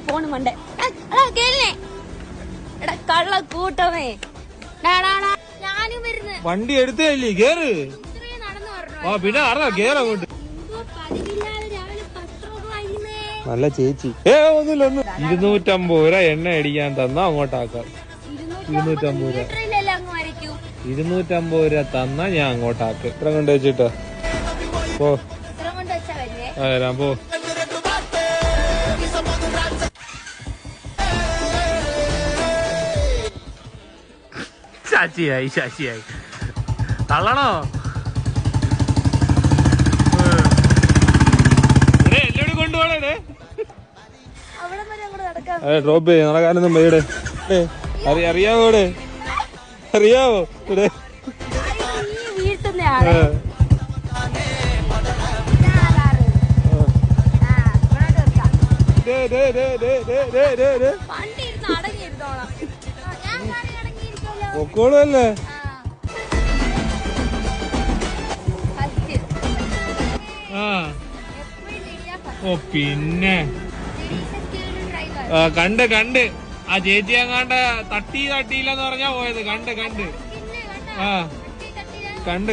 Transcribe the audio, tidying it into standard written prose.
പോണ് മണ്ടേ എടാ കള്ള കൂട്ടമേ ഞാനും വരുന്നു. വണ്ടി എടുത്തല്ലേ കേറ്. ആ പിന്നെ അറിയാ കേറ് അങ്ങോട്ട്. നല്ല ചേച്ചി. ഒന്നുമില്ല ഒന്നും. 250 രൂപ എണ്ണ അടിക്കാൻ തന്നാ അങ്ങോട്ടാക്കാം. 250 രൂപ 250 രൂപ തന്നാ ഞാൻ അങ്ങോട്ടാക്ക്. ഇത്ര കൊണ്ട് വെച്ചിട്ടോ പോ. വരാം പോ. ശശിയായി തള്ളണോ? എന്നോട് കൊണ്ടുപോണേ. ഡ്രോപ്പ് ചെയ്യ നടക്കാനൊന്നും പോയിടെ. അറിയാവോടെ? അറിയാവോ ഇവിടെ? പൊക്കോളല്ലേ? ഓ പിന്നെ കണ്ട് ആ ചേച്ചി അങ്ങാണ്ട് തട്ടിയില്ലെന്ന് പറഞ്ഞാ പോയത്. കണ്ട് ആ കണ്ട്